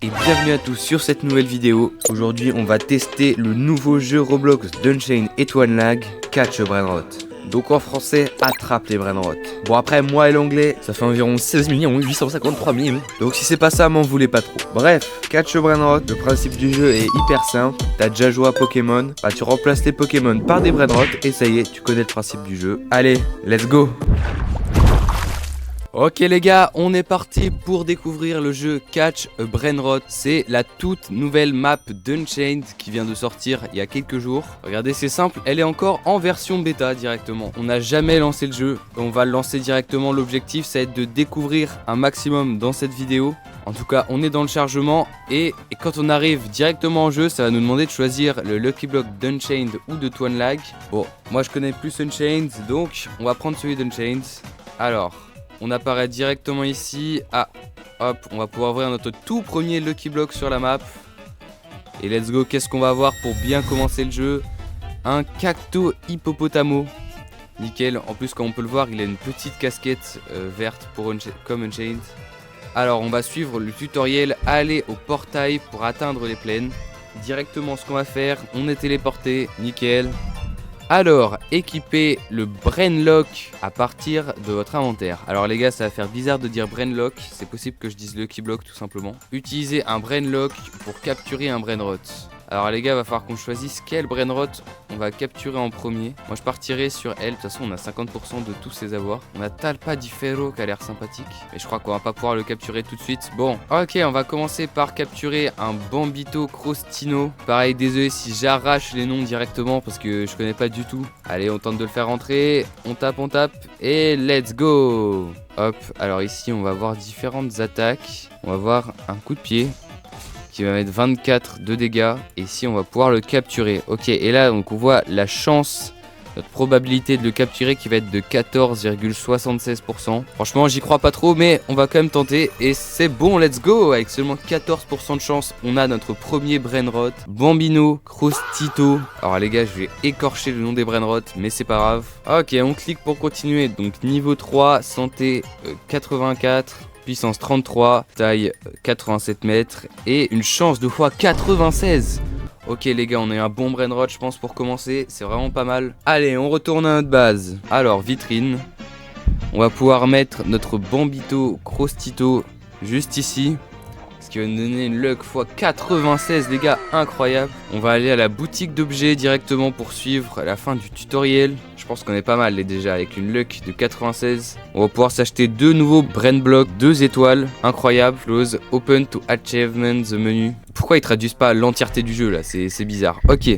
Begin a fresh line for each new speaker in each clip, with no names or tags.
Et bienvenue à tous sur cette nouvelle vidéo. Aujourd'hui on va tester le nouveau jeu Roblox d'Unchained et Twanlag, Catch a Brainrot. Donc en français, attrape les Brainrot. Bon après moi et l'anglais, ça fait environ 16 853 000. Donc si c'est pas ça, m'en voulez pas trop. Bref, Catch a Brainrot, le principe du jeu est hyper simple. T'as déjà joué à Pokémon, bah tu remplaces les Pokémon par des Brainrot et ça y est, tu connais le principe du jeu. Allez, let's go. Ok les gars, on est parti pour découvrir le jeu Catch a Brainrot. C'est la toute nouvelle map d'Unchained qui vient de sortir il y a quelques jours. Regardez, c'est simple, elle est encore en version bêta directement. On n'a jamais lancé le jeu, on va le lancer directement. L'objectif, ça va être de découvrir un maximum dans cette vidéo. En tout cas, on est dans le chargement et quand on arrive directement en jeu, ça va nous demander de choisir le Lucky Block d'Unchained ou de Twanlag. Bon, moi je connais plus Unchained, donc on va prendre celui d'Unchained. Alors... on apparaît directement ici. Ah, hop, on va pouvoir ouvrir notre tout premier Lucky Block sur la map. Et let's go, qu'est-ce qu'on va avoir pour bien commencer le jeu? Un Cacto Hippopotamo. Nickel, en plus comme on peut le voir, il a une petite casquette verte comme Unchained. Alors on va suivre le tutoriel, aller au portail pour atteindre les plaines. Directement ce qu'on va faire, on est téléporté, nickel. Alors, équipez le Brainlock à partir de votre inventaire. Alors les gars, ça va faire bizarre de dire Brainlock, c'est possible que je dise Lucky Block tout simplement. Utilisez un Brainlock pour capturer un Brainrot. Alors les gars, il va falloir qu'on choisisse quel Brainrot on va capturer en premier. Moi je partirai sur elle, de toute façon on a 50% de tous ses avoirs. On a Talpadifero qui a l'air sympathique, mais je crois qu'on va pas pouvoir le capturer tout de suite. Bon, ok, on va commencer par capturer un Bambito Crostino. Pareil, désolé si j'arrache les noms directement parce que je connais pas du tout. Allez, on tente de le faire rentrer, on tape et let's go. Hop, alors ici on va voir différentes attaques. On va voir un coup de pied qui va mettre 24 de dégâts. Et ici on va pouvoir le capturer. Ok, et là donc on voit la chance, notre probabilité de le capturer qui va être de 14,76%. Franchement j'y crois pas trop, mais on va quand même tenter. Et c'est bon, let's go. Avec seulement 14% de chance, on a notre premier Brainrot, Bambino Crostito. Alors les gars, je vais écorcher le nom des Brainrot, mais c'est pas grave. Ok, on clique pour continuer. Donc niveau 3, santé 84, puissance 33, taille 87 mètres et une chance de fois 96. Ok les gars, on a eu un bon Brainrot je pense pour commencer, c'est vraiment pas mal. Allez, on retourne à notre base. Alors vitrine, on va pouvoir mettre notre Bambito Crostito juste ici, ce qui va nous donner une luck x 96 les gars, incroyable. On va aller à la boutique d'objets directement pour suivre la fin du tutoriel. Je pense qu'on est pas mal déjà avec une luck de 96. On va pouvoir s'acheter deux nouveaux Brain Blocks, 2 étoiles, incroyable. Close, open to achievement the menu. Pourquoi ils traduisent pas l'entièreté du jeu là, c'est bizarre. Ok.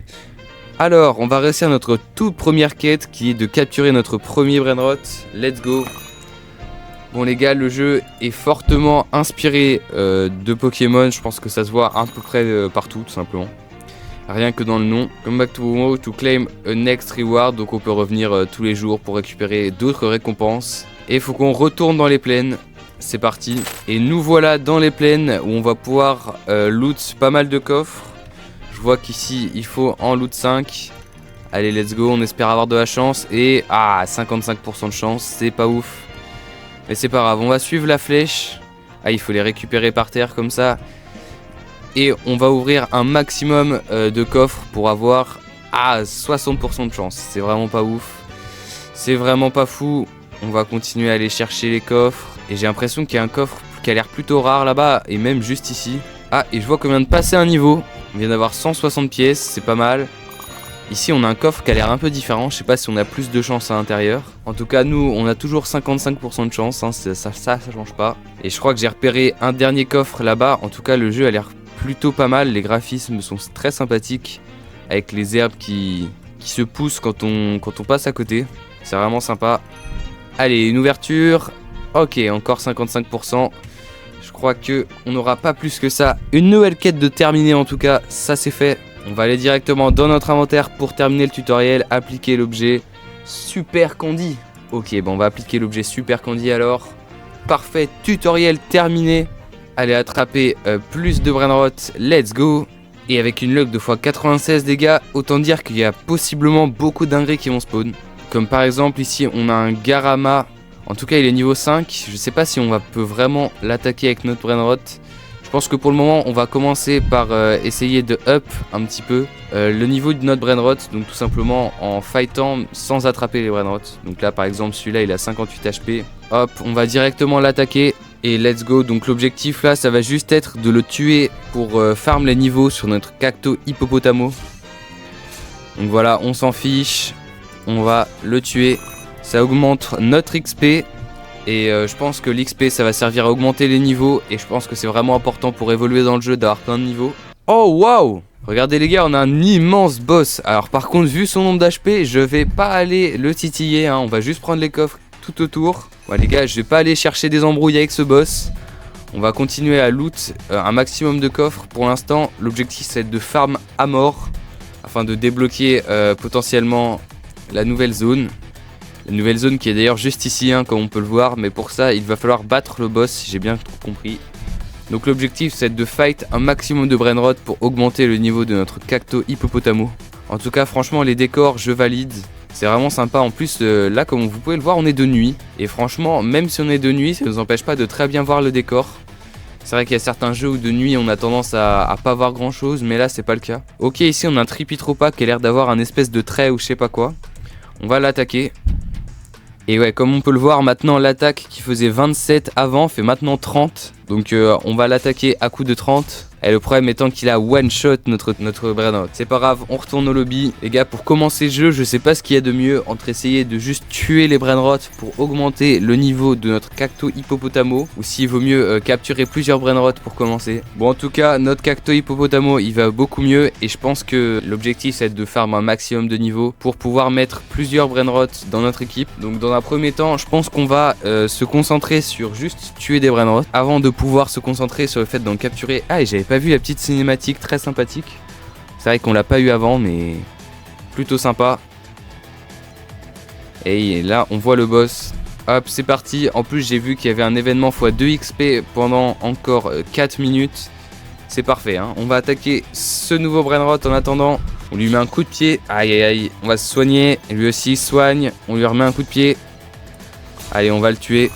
Alors, on va réussir notre toute première quête qui est de capturer notre premier Brainrot. Let's go. Bon les gars, le jeu est fortement inspiré de Pokémon. Je pense que ça se voit à peu près partout tout simplement. Rien que dans le nom. Come back tomorrow to claim a next reward. Donc on peut revenir tous les jours pour récupérer d'autres récompenses. Et il faut qu'on retourne dans les plaines. C'est parti. Et nous voilà dans les plaines où on va pouvoir loot pas mal de coffres. Je vois qu'ici il faut en loot 5. Allez let's go, on espère avoir de la chance. Et 55% de chance, c'est pas ouf. Mais c'est pas grave, on va suivre la flèche. Il faut les récupérer par terre comme ça. Et on va ouvrir un maximum de coffres pour avoir 60% de chance. C'est vraiment pas ouf. C'est vraiment pas fou. On va continuer à aller chercher les coffres. Et j'ai l'impression qu'il y a un coffre qui a l'air plutôt rare là-bas. Et même juste ici. Et je vois qu'on vient de passer un niveau. On vient d'avoir 160 pièces, c'est pas mal. Ici on a un coffre qui a l'air un peu différent, je sais pas si on a plus de chance à l'intérieur. En tout cas nous on a toujours 55% de chance, hein, ça change pas. Et je crois que j'ai repéré un dernier coffre là-bas. En tout cas le jeu a l'air plutôt pas mal, les graphismes sont très sympathiques. Avec les herbes qui se poussent quand on passe à côté. C'est vraiment sympa. Allez, une ouverture. Ok, encore 55%. Je crois que on n'aura pas plus que ça. Une nouvelle quête de terminer en tout cas, ça c'est fait. On va aller directement dans notre inventaire pour terminer le tutoriel. Appliquer l'objet Super Candy. Ok, bon on va appliquer l'objet Super Candy alors. Parfait, tutoriel terminé. Allez attraper plus de Brainrot, let's go. Et avec une luck de fois 96 dégâts, autant dire qu'il y a possiblement beaucoup dingueries qui vont spawn. Comme par exemple ici on a un Garama. En tout cas il est niveau 5. Je sais pas si on peut vraiment l'attaquer avec notre Brainrot. Je pense que pour le moment on va commencer par essayer de up un petit peu le niveau de notre Brainrot, donc tout simplement en fightant sans attraper les Brainrot. Donc là par exemple celui-là il a 58 HP, hop on va directement l'attaquer et let's go. Donc l'objectif là ça va juste être de le tuer pour farm les niveaux sur notre Cacto Hippopotamo. Donc voilà, on s'en fiche, on va le tuer, ça augmente notre XP. Et je pense que l'XP ça va servir à augmenter les niveaux. Et je pense que c'est vraiment important pour évoluer dans le jeu d'avoir plein de niveaux. Oh waouh! Regardez les gars, on a un immense boss. Alors par contre vu son nombre d'HP, je vais pas aller le titiller hein. On va juste prendre les coffres tout autour. Ouais les gars, je vais pas aller chercher des embrouilles avec ce boss. On va continuer à loot un maximum de coffres. Pour l'instant l'objectif c'est de farm à mort afin de débloquer potentiellement la nouvelle zone. La nouvelle zone qui est d'ailleurs juste ici hein, comme on peut le voir. Mais pour ça il va falloir battre le boss si j'ai bien compris. Donc l'objectif c'est de fight un maximum de Brainrot pour augmenter le niveau de notre Cacto Hippopotamo. En tout cas franchement les décors je valide. C'est vraiment sympa. En plus là comme vous pouvez le voir on est de nuit. Et franchement même si on est de nuit ça ne nous empêche pas de très bien voir le décor. C'est vrai qu'il y a certains jeux où de nuit on a tendance à pas voir grand chose. Mais là c'est pas le cas. Ok ici on a un Tripitropa qui a l'air d'avoir un espèce de trait ou je sais pas quoi. On va l'attaquer. Et ouais, comme on peut le voir maintenant, l'attaque qui faisait 27 avant fait maintenant 30. Donc on va l'attaquer à coup de 30. Et le problème étant qu'il a one shot notre Brainrot. C'est pas grave, on retourne au lobby. Les gars, pour commencer le jeu, je sais pas ce qu'il y a de mieux entre essayer de juste tuer les Brainrot pour augmenter le niveau de notre Cacto Hippopotamo, ou s'il vaut mieux capturer plusieurs Brainrot pour commencer. Bon, en tout cas, notre Cacto Hippopotamo il va beaucoup mieux. Et je pense que l'objectif c'est de farm un maximum de niveau pour pouvoir mettre plusieurs Brainrot dans notre équipe. Donc dans un premier temps, je pense qu'on va se concentrer sur juste tuer des Brainrot avant de pouvoir se concentrer sur le fait d'en capturer. Ah, et j'avais pas vu la petite cinématique très sympathique. C'est vrai qu'on l'a pas eu avant, mais plutôt sympa. Et là, on voit le boss. Hop, c'est parti. En plus, j'ai vu qu'il y avait un événement x2 XP pendant encore 4 minutes. C'est parfait, hein. On va attaquer ce nouveau Brainrot en attendant. On lui met un coup de pied. Aïe, aïe, aïe. On va se soigner. Lui aussi, il soigne. On lui remet un coup de pied. Allez, on va le tuer.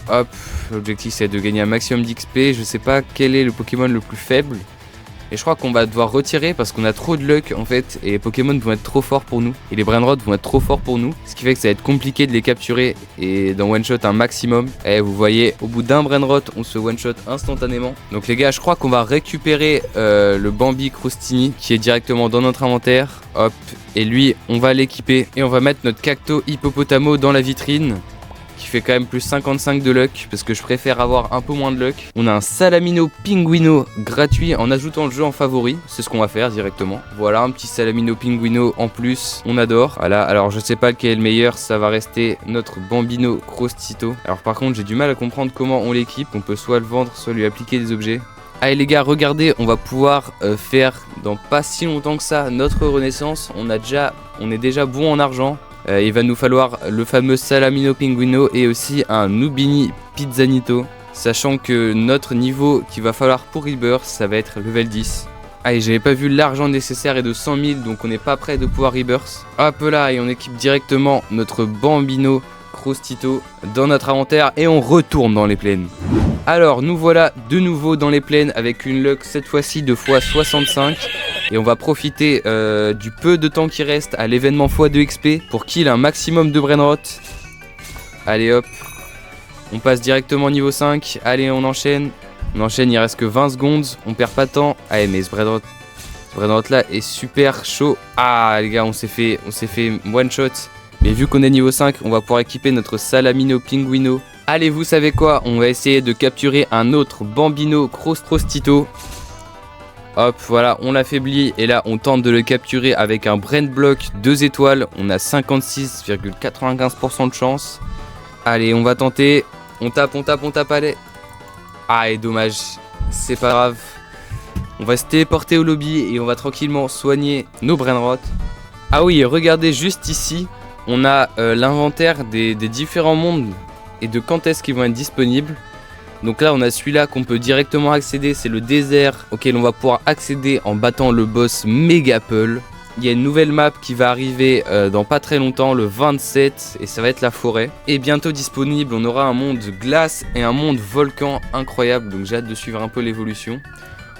Hop, l'objectif c'est de gagner un maximum d'XP. Je sais pas quel est le Pokémon le plus faible. Et je crois qu'on va devoir retirer parce qu'on a trop de luck en fait. Et les Pokémon vont être trop forts pour nous. Et les Brainrot vont être trop forts pour nous. Ce qui fait que ça va être compliqué de les capturer et d'en one shot un maximum. Et vous voyez, au bout d'un Brainrot, on se one shot instantanément. Donc les gars, je crois qu'on va récupérer le Bambi Croustini qui est directement dans notre inventaire. Hop, et lui, on va l'équiper. Et on va mettre notre Cacto Hippopotamo dans la vitrine. Qui fait quand même plus 55 de luck parce que je préfère avoir un peu moins de luck. On a un Salamino Pinguino gratuit en ajoutant le jeu en favori. C'est ce qu'on va faire directement. Voilà, un petit Salamino Pinguino en plus. On adore. Voilà, alors je sais pas lequel est le meilleur. Ça va rester notre Bambino Crostito. Alors par contre j'ai du mal à comprendre comment on l'équipe. On peut soit le vendre, soit lui appliquer des objets. Allez les gars, regardez, on va pouvoir faire dans pas si longtemps que ça notre renaissance. On est déjà bon en argent. Il va nous falloir le fameux Salamino Pinguino et aussi un Nubini Pizzanito. Sachant que notre niveau qu'il va falloir pour Rebirth, ça va être level 10. Ah, et j'avais pas vu l'argent nécessaire est de 100 000, donc on n'est pas prêt de pouvoir Rebirth. Hop là, et on équipe directement notre Bambino Crostito dans notre inventaire et on retourne dans les plaines. Alors nous voilà de nouveau dans les plaines avec une luck cette fois-ci de x65. Et on va profiter du peu de temps qui reste à l'événement x2 XP pour kill un maximum de Brainrot. Allez hop, on passe directement niveau 5. Allez on enchaîne. On enchaîne, il reste que 20 secondes. On perd pas de temps. Allez mais ce Brainrot là est super chaud. Ah les gars, on s'est fait one shot. Mais vu qu'on est niveau 5, on va pouvoir équiper notre Salamino Pinguino. Allez, vous savez quoi? On va essayer de capturer un autre Bambino Crostito. Hop, voilà, on l'affaiblit et là on tente de le capturer avec un Brain Block 2 étoiles. On a 56,95% de chance. Allez, on va tenter. On tape, allez. Ah, et dommage, c'est pas grave. On va se téléporter au lobby et on va tranquillement soigner nos Brainrot. Ah oui, regardez juste ici, on a l'inventaire des différents mondes et de quand est-ce qu'ils vont être disponibles. Donc là on a celui-là qu'on peut directement accéder, c'est le désert auquel on va pouvoir accéder en battant le boss Megapple. il y a une nouvelle map qui va arriver dans pas très longtemps, le 27, et ça va être la forêt. Et bientôt disponible, on aura un monde glace et un monde volcan incroyable, donc j'ai hâte de suivre un peu l'évolution.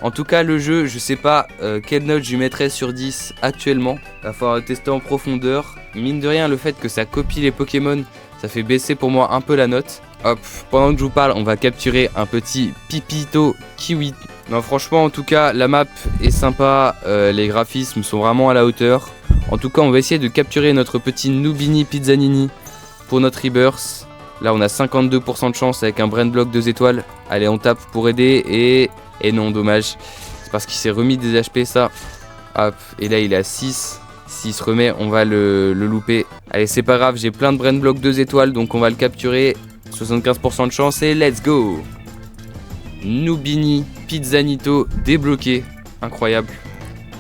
En tout cas, le jeu, je sais pas quelle note je lui mettrais sur 10 actuellement. Il va falloir le tester en profondeur. Mine de rien, le fait que ça copie les Pokémon, ça fait baisser pour moi un peu la note. Hop, pendant que je vous parle, on va capturer un petit Pipito Kiwi. Non, franchement, en tout cas, la map est sympa. Les graphismes sont vraiment à la hauteur. En tout cas, on va essayer de capturer notre petit Nubini Pizzanini pour notre Rebirth. Là, on a 52% de chance avec un Brain Block 2 étoiles. Allez, on tape pour aider et non, dommage. C'est parce qu'il s'est remis des HP, ça. Hop, et là, il est à 6. S'il se remet, on va le louper. Allez, c'est pas grave, j'ai plein de Brain Block 2 étoiles, donc on va le capturer. 75% de chance et let's go. Nubini Pizzanito débloqué. Incroyable.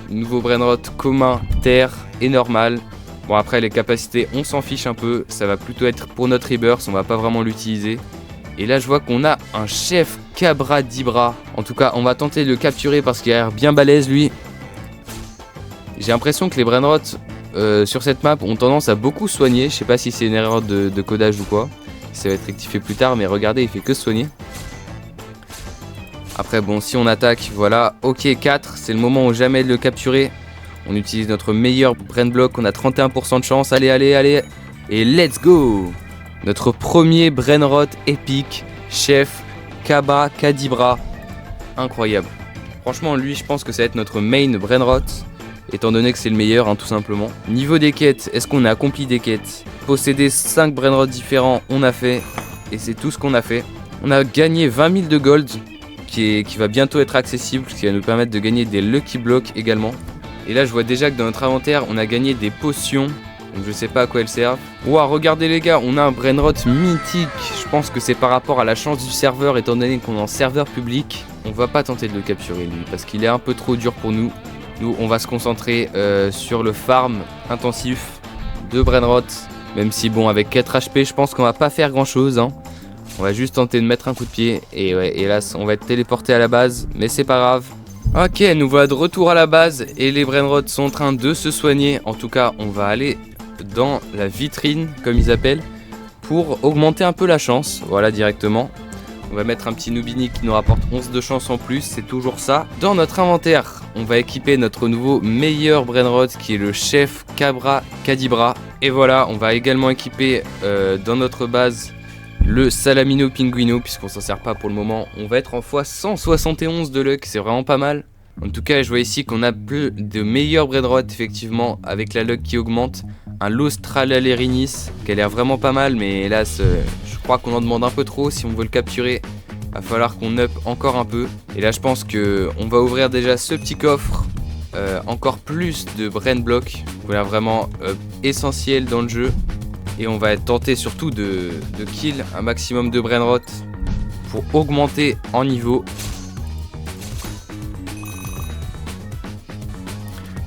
Nouveau Brainrot commun, terre et normal. Bon, après les capacités, on s'en fiche un peu. Ça va plutôt être pour notre Rebirth, on va pas vraiment l'utiliser. Et là, je vois qu'on a un chef Cabradibra. En tout cas, on va tenter de le capturer parce qu'il a l'air bien balèze, lui. J'ai l'impression que les Brainrot sur cette map ont tendance à beaucoup soigner. Je sais pas si c'est une erreur de codage ou quoi. Ça va être rectifié plus tard, mais regardez, il fait que soigner. Après, bon, si on attaque, voilà. Ok, 4, c'est le moment où jamais de le capturer. On utilise notre meilleur Brain Block, on a 31% de chance. Allez, allez, allez. Et let's go. Notre premier Brainrot épique, chef Cabradibra. Incroyable. Franchement, lui, je pense que ça va être notre main Brainrot, étant donné que c'est le meilleur, hein, tout simplement. Niveau des quêtes, est-ce qu'on a accompli des quêtes? Posséder 5 Brainrot différents, on a fait. Et c'est tout ce qu'on a fait. On a gagné 20 000 de gold, qui va bientôt être accessible, ce qui va nous permettre de gagner des Lucky Blocks également. Et là, je vois déjà que dans notre inventaire, on a gagné des potions. Donc je sais pas à quoi elles servent. Ouah, regardez les gars, on a un Brainrot mythique. Je pense que c'est par rapport à la chance du serveur, étant donné qu'on est en serveur public. On va pas tenter de le capturer, lui, parce qu'il est un peu trop dur pour nous. Nous, on va se concentrer sur le farm intensif de Brainrot. Même si, bon, avec 4 HP, je pense qu'on va pas faire grand chose, hein. On va juste tenter de mettre un coup de pied. Et ouais, hélas, on va être téléporté à la base. Mais c'est pas grave. Ok, nous voilà de retour à la base. Et les Brainrot sont en train de se soigner. En tout cas, on va aller dans la vitrine, comme ils appellent, pour augmenter un peu la chance. Voilà, directement. On va mettre un petit Nubini qui nous rapporte 11 de chance en plus. C'est toujours ça. Dans notre inventaire, on va équiper notre nouveau meilleur Brainrot, qui est le chef Cabradibra. Et voilà, on va également équiper dans notre base le Salamino Pinguino, puisqu'on s'en sert pas pour le moment. On va être en x171 de luck, c'est vraiment pas mal. En tout cas, je vois ici qu'on a de meilleurs Brainrot, effectivement, avec la luck qui augmente. Un L'Australarinis, qui a l'air vraiment pas mal, mais hélas, je crois qu'on en demande un peu trop. Si on veut le capturer, il va falloir qu'on up encore un peu. Et là, je pense qu'on va ouvrir déjà ce petit coffre. Encore plus de Brain Block, voilà, vraiment essentiel dans le jeu. Et on va tenter surtout de kill un maximum de Brainrot pour augmenter en niveau.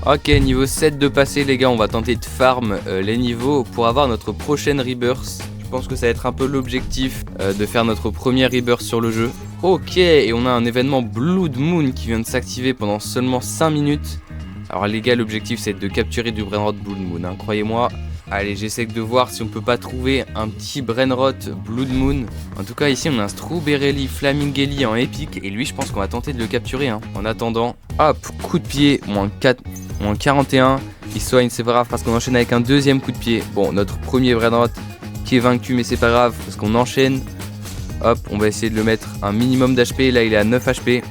Ok, niveau 7 de passé les gars, on va tenter de farm les niveaux pour avoir notre prochaine Rebirth. Je pense que ça va être un peu l'objectif de faire notre premier Rebirth sur le jeu. Ok, et on a un événement Blood Moon qui vient de s'activer pendant seulement 5 minutes. Alors les gars, l'objectif c'est de capturer du Brainrot Blood Moon, hein, croyez-moi. Allez, j'essaie de voir si on peut pas trouver un petit Brainrot Blood Moon. En tout cas, ici, on a un Strawberry Flamingelli en épique. Et lui, je pense qu'on va tenter de le capturer. Hein. En attendant, hop, coup de pied, moins 41. Il soigne, c'est pas grave, parce qu'on enchaîne avec un deuxième coup de pied. Bon, notre premier Brainrot qui est vaincu, mais c'est pas grave, parce qu'on enchaîne. Hop, on va essayer de le mettre un minimum d'HP. Là, il est à 9 HP.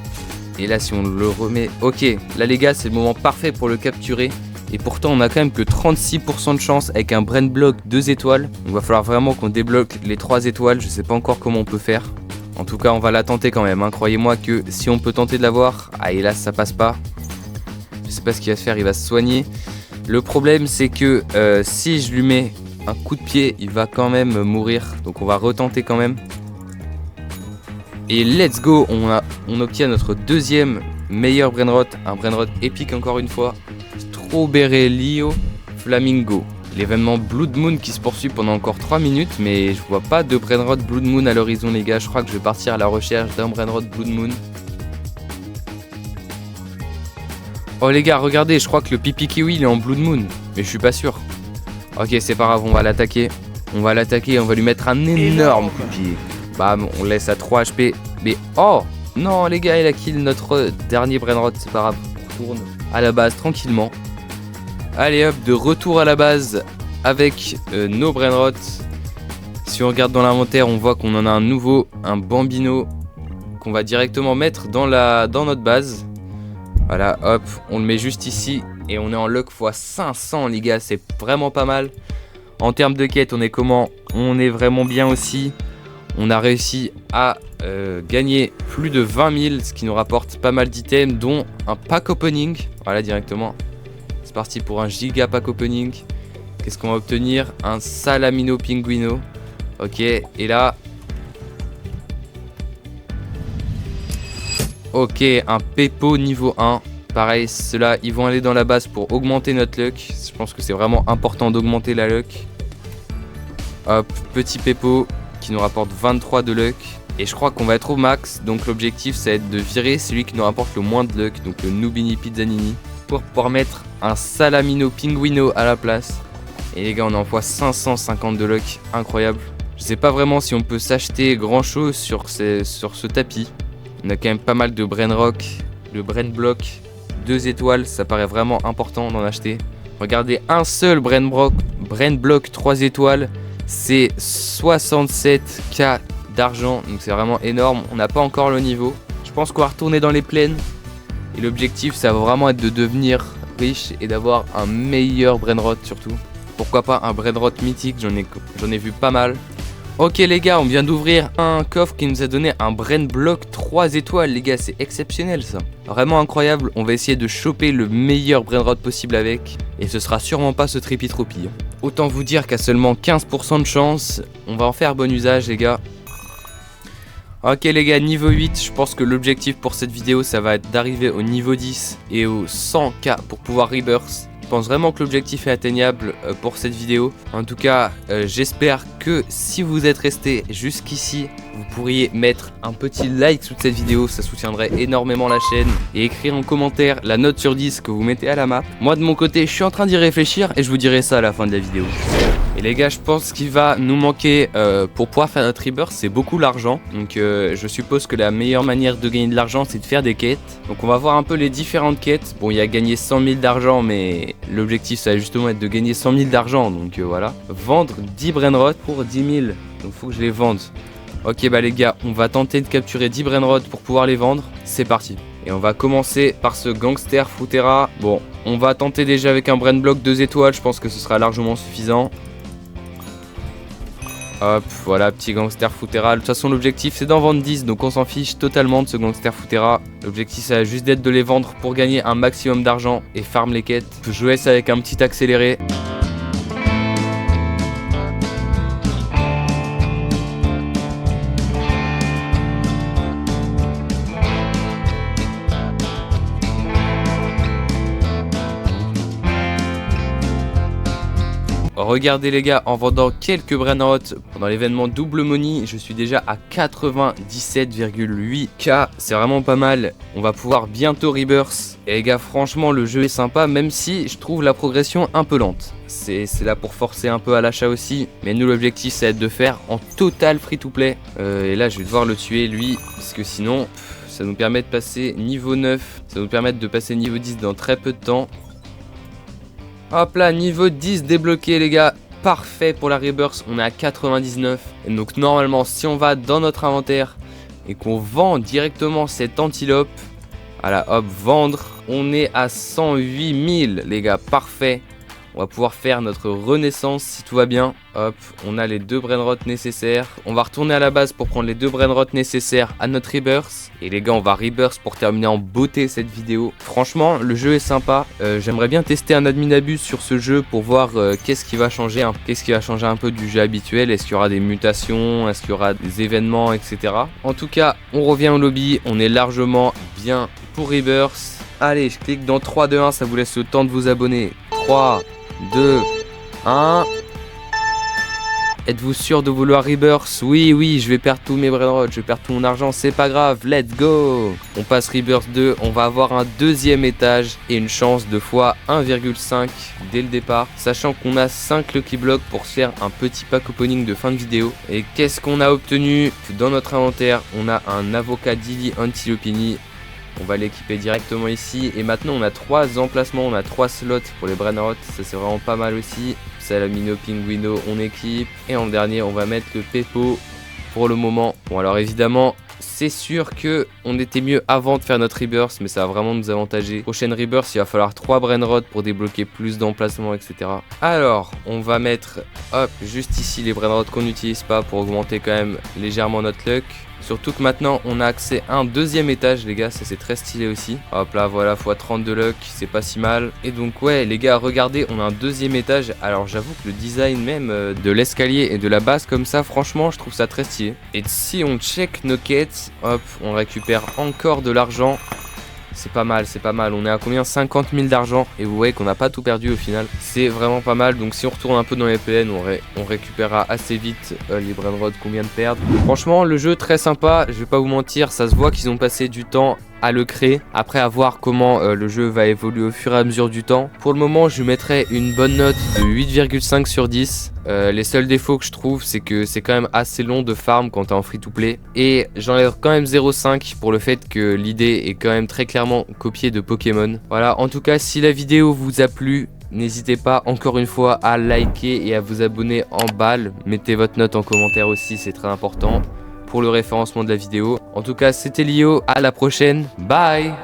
Et là, si on le remet... Ok, là, les gars, c'est le moment parfait pour le capturer. Et pourtant on a quand même que 36% de chance avec un Brain Block 2 étoiles. Donc il va falloir vraiment qu'on débloque les 3 étoiles. Je sais pas encore comment on peut faire. En tout cas on va la tenter quand même, hein. Croyez-moi que si on peut tenter de l'avoir... Ah hélas ça passe pas. Je sais pas ce qu'il va se faire, il va se soigner. Le problème c'est que si je lui mets un coup de pied, il va quand même mourir. Donc on va retenter quand même. Et let's go, on obtient notre deuxième meilleur Brainrot. Un Brainrot épique encore une fois. Strawberry Flamingo. L'événement Blood Moon qui se poursuit pendant encore 3 minutes, mais je vois pas de Brainrot Blood Moon à l'horizon les gars. Je crois que je vais partir à la recherche d'un Brainrot Blood Moon. Oh les gars, regardez, je crois que le pipi kiwi il est en Blood Moon. Mais je suis pas sûr. Ok, c'est pas grave, on va l'attaquer. On va l'attaquer, on va lui mettre un énorme coup de pied. Bam, on laisse à 3 HP. Mais oh non les gars, il a kill notre dernier Brainrot, c'est pas grave. On retourne à la base tranquillement. Allez hop, de retour à la base avec nos Brainrot. Si on regarde dans l'inventaire, on voit qu'on en a un nouveau, un Bambino, qu'on va directement mettre dans notre base. Voilà, hop, on le met juste ici et on est en luck x 500 les gars, c'est vraiment pas mal. En termes de quête, on est comment? On est vraiment bien aussi. On a réussi à gagner plus de 20 000, ce qui nous rapporte pas mal d'items, dont un pack opening. Voilà, directement. C'est parti pour un giga pack opening. Qu'est-ce qu'on va obtenir? Un Salamino Pinguino. Ok, et là... Ok, un Pepo niveau 1. Pareil, ceux-là, ils vont aller dans la base pour augmenter notre luck. Je pense que c'est vraiment important d'augmenter la luck. Hop, petit Pepo qui nous rapporte 23 de luck. Et je crois qu'on va être au max. Donc l'objectif, ça va être de virer celui qui nous rapporte le moins de luck. Donc le Nubini Pizzanini. Pour pouvoir mettre un Salamino Pinguino à la place. Et les gars, on envoie 550 de luck. Incroyable. Je sais pas vraiment si on peut s'acheter grand chose sur ce tapis. On a quand même pas mal de Brain Rock, le Brain Block, 2 étoiles, ça paraît vraiment important d'en acheter. Regardez, un seul Brain Block 3 étoiles, c'est 67k d'argent, donc c'est vraiment énorme. On n'a pas encore le niveau. Je pense qu'on va retourner dans les plaines. Et l'objectif, ça va vraiment être de devenir riche et d'avoir un meilleur Brainrot surtout. Pourquoi pas un Brainrot mythique, j'en ai vu pas mal. Ok les gars, on vient d'ouvrir un coffre qui nous a donné un Brain Block 3 étoiles les gars, c'est exceptionnel ça. Vraiment incroyable, on va essayer de choper le meilleur Brainrot possible avec. Et ce sera sûrement pas ce Trippy Tropi. Autant vous dire qu'à seulement 15% de chance, on va en faire bon usage les gars. Ok les gars, niveau 8, je pense que l'objectif pour cette vidéo ça va être d'arriver au niveau 10 et au 100k pour pouvoir rebirth. Je pense vraiment que l'objectif est atteignable pour cette vidéo. En tout cas, j'espère que si vous êtes resté jusqu'ici, vous pourriez mettre un petit like sous cette vidéo, ça soutiendrait énormément la chaîne. Et écrire en commentaire la note sur 10 que vous mettez à la map. Moi de mon côté, je suis en train d'y réfléchir et je vous dirai ça à la fin de la vidéo. Et les gars, je pense qu'il va nous manquer pour pouvoir faire notre rebirth, c'est beaucoup l'argent. Donc je suppose que la meilleure manière de gagner de l'argent, c'est de faire des quêtes. Donc on va voir un peu les différentes quêtes. Bon, il y a gagné 100 000 d'argent, mais l'objectif, ça va justement être de gagner 100 000 d'argent. Donc voilà. Vendre 10 Brainrot pour 10 000. Donc faut que je les vende. Ok, bah les gars, on va tenter de capturer 10 Brainrot pour pouvoir les vendre. C'est parti. Et on va commencer par ce Gangster Fruitera. Bon, on va tenter déjà avec un Brain Block 2 étoiles. Je pense que ce sera largement suffisant. Hop, voilà, petit Gangster Fruitera. De toute façon, l'objectif, c'est d'en vendre 10. Donc, on s'en fiche totalement de ce Gangster Fruitera. L'objectif, ça va juste d'être de les vendre pour gagner un maximum d'argent et farm les quêtes. Je vous laisse avec un petit accéléré. Regardez les gars, en vendant quelques Brainrot pendant l'événement Double Money, je suis déjà à 97,8k. C'est vraiment pas mal. On va pouvoir bientôt rebirth. Et les gars, franchement, le jeu est sympa, même si je trouve la progression un peu lente. C'est là pour forcer un peu à l'achat aussi. Mais nous, l'objectif, ça va être de faire en total free-to-play. Et là, je vais devoir le tuer, lui, parce que sinon, ça nous permet de passer niveau 9. Ça va nous permettre de passer niveau 10 dans très peu de temps. Hop là, niveau 10 débloqué les gars, parfait pour la rebirth, on est à 99. Et donc normalement, si on va dans notre inventaire et qu'on vend directement cette antilope, voilà, hop, vendre, on est à 108 000 les gars, parfait. On va pouvoir faire notre renaissance si tout va bien. Hop, on a les 2 Brainrot nécessaires. On va retourner à la base pour prendre les 2 Brainrot nécessaires à notre rebirth. Et les gars, on va rebirth pour terminer en beauté cette vidéo. Franchement, le jeu est sympa. J'aimerais bien tester un admin abuse sur ce jeu pour voir qu'est-ce qui va changer. Qu'est-ce qui va changer un peu du jeu habituel. Est-ce qu'il y aura des mutations? Est-ce qu'il y aura des événements, etc. En tout cas, on revient au lobby. On est largement bien pour rebirth. Allez, je clique dans 3, 2, 1. Ça vous laisse le temps de vous abonner. 3, 2, 1. Êtes-vous sûr de vouloir Rebirth? Oui, je vais perdre tous mes brainrots, je vais perdre tout mon argent, c'est pas grave, let's go. On passe Rebirth 2, on va avoir un deuxième étage et une chance de fois 1,5 dès le départ, sachant qu'on a 5 Lucky Blocks pour se faire un petit pack opening de fin de vidéo. Et qu'est-ce qu'on a obtenu? Dans notre inventaire, on a un avocat Dili Antilopini. On va l'équiper directement ici. Et maintenant, on a 3 emplacements, on a 3 slots pour les brainrots. Ça, c'est vraiment pas mal aussi. Salamino, Pinguino, on équipe. Et en dernier, on va mettre le Pepo pour le moment. Bon, alors évidemment, c'est sûr que on était mieux avant de faire notre Rebirth, mais ça va vraiment nous avantager. Prochaine Rebirth, il va falloir 3 brainrots pour débloquer plus d'emplacements, etc. Alors, on va mettre, hop, juste ici les brainrots qu'on n'utilise pas pour augmenter quand même légèrement notre luck. Surtout que maintenant on a accès à un deuxième étage les gars, ça c'est très stylé aussi. Hop là voilà, x30 de luck, c'est pas si mal. Et donc ouais les gars, regardez, on a un deuxième étage. Alors j'avoue que le design même de l'escalier et de la base comme ça, franchement je trouve ça très stylé. Et si on check nos quêtes, hop, on récupère encore de l'argent. C'est pas mal, c'est pas mal. On est à combien? 50 000 d'argent. Et vous voyez qu'on n'a pas tout perdu au final. C'est vraiment pas mal. Donc si on retourne un peu dans les PN, on récupérera assez vite les brainrots qu'on vient de perdre. Franchement, le jeu très sympa. Je vais pas vous mentir, ça se voit qu'ils ont passé du temps à le créer. Après à voir comment le jeu va évoluer au fur et à mesure du temps. Pour le moment, je lui mettrai une bonne note de 8,5 sur 10. Les seuls défauts que je trouve, c'est que c'est quand même assez long de farm quand t'es en free to play. Et j'enlève quand même 0,5 pour le fait que l'idée est quand même très clairement copiée de Pokémon. Voilà, en tout cas, si la vidéo vous a plu, n'hésitez pas encore une fois à liker et à vous abonner en balle. Mettez votre note en commentaire aussi, c'est très important pour le référencement de la vidéo. En tout cas, c'était Lio, à la prochaine, bye.